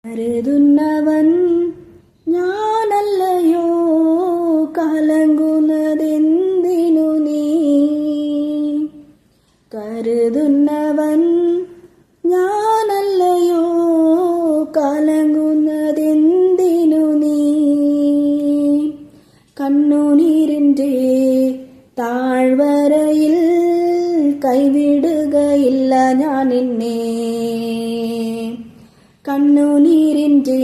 കരുതുന്നവൻ ഞാനല്ലയോ, കലങ്ങുന്നതെന്തിനു നീ? കരുതുന്നവൻ ഞാനല്ലയോ, കലങ്ങുന്നതെന്തിനു നീ? കണ്ണുനീരിൻ്റെ താഴ്വരയിൽ കൈവിടുകയില്ല ഞാൻ നിന്നെ. കണ്ണുനീരിൻ്റെ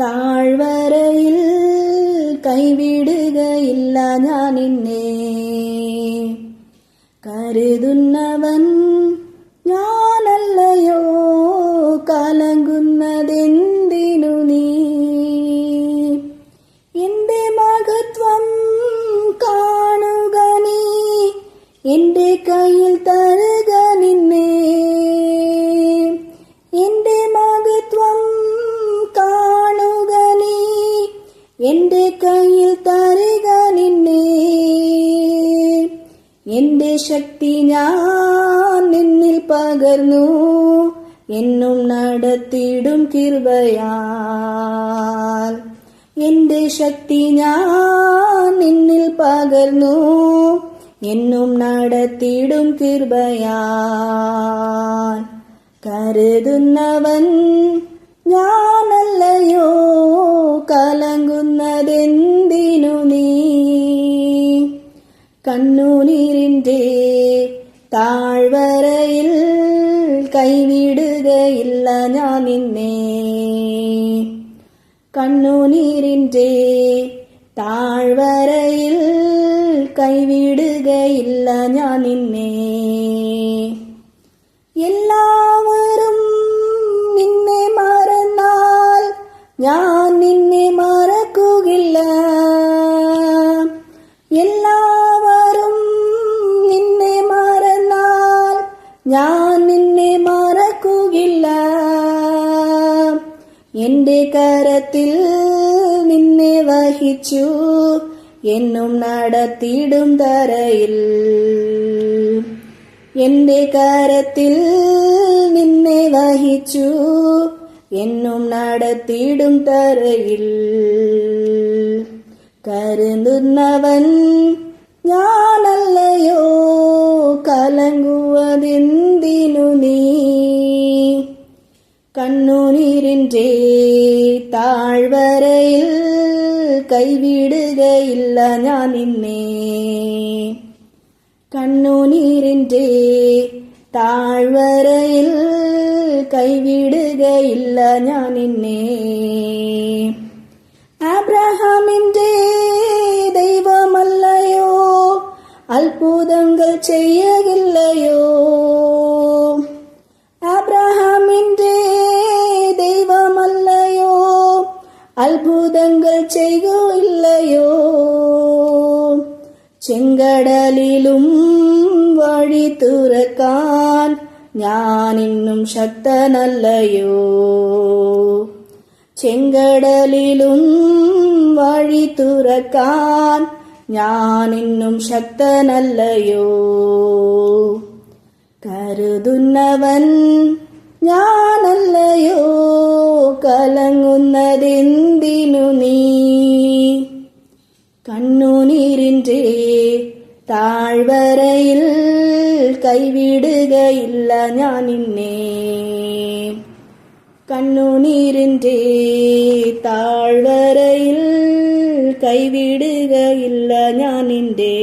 താഴ്വരയിൽ കൈവിടുകയില്ല ഞാൻ നിന്നെ. കരുതുന്നവൻ ഞാനല്ലയോ, കലങ്ങുന്നതെന്തിനു നീ? എന്റെ മഹത്വം കാണുക നീ, എന്റെ കയ്യിൽ തരുക നിന്നെ. എന്റെ മഹത്വം കാണുക നീ, എന്റെ കയ്യിൽ തരുക നിന്നെ. എന്റെ ശക്തി ഞാൻ നിന്നിൽ പകർന്നു, എന്നും നടത്തിയിടും കൃപയാൽ. എന്റെ ശക്തി ഞാൻ നിന്നിൽ പകർന്നു, എന്നും നടത്തിയിടും കൃപയാൽ. കരുതുന്നവൻ ഞാനല്ലയോ, കലങ്ങുന്നതെന്തിനു നീ? കണ്ണുനീരിൻ്റെ താഴ്വരയിൽ കൈവിടുകയില്ല ഞാൻ നിന്നെ. കണ്ണുനീരിൻ്റെ താഴ്വരയിൽ കൈവിടുകയില്ല ഞാൻ നിന്നെ. എല്ലാവരും നിന്നെ മറന്നാൽ ഞാൻ നിന്നെ മറക്കുകയില്ല. എല്ലാവരും നിന്നെ മറന്നാൽ ഞാൻ നിന്നെ മറക്കുകയില്ല. എന്റെ കരത്തിൽ നിന്നെ വഹിച്ചു, എന്നും നടത്തിയിടും തരയിൽ. എന്റെ കരത്തിൽ നിന്നെ വഹിച്ചു, എന്നും നടത്തിയിടും തരയിൽ. കരുതുന്നവൻ ഞാനല്ലയോ, കലങ്ങുവതെന്തിനു നീ? കണ്ണുനീരിൻ്റെ താഴ്വരയിൽ കൈവിടുകയില്ല ഞാൻ നിന്നെ. കണ്ണുനീരിൻ്റെ താഴ്വരയിൽ കൈവിടുകയില്ല ഞാൻ നിന്നെ. അബ്രഹാമിന്റെ ദൈവമല്ലയോ, അത്ഭുതങ്ങൾ ചെയ്യുകയില്ലയോ? അബ്രഹാമിന്റെ ദൈവമല്ലയോ, അത്ഭുതങ്ങൾ ചെയ്യുകയില്ലയോ? ചെങ്കടലിലും വഴി തുറക്കാൻ ഞാനിന്നും ശക്തനല്ലയോ? ചെങ്കടലിലും വഴി തുറക്കാൻ ഞാനിന്നും ശക്തനല്ലയോ? കരുതുന്നവൻ ഞാനല്ലയോ, കലങ്ങുന്നതെന്തിനു നീ? കണ്ണുനീരിൻ്റെ താഴ്വരയിൽ കൈവിടുകയില്ല ഞാൻ നിന്നെ. കണ്ണുനീരിൻ്റെ താഴ്വരയിൽ കൈവിടുകയില്ല ഞാൻ നിന്റെ.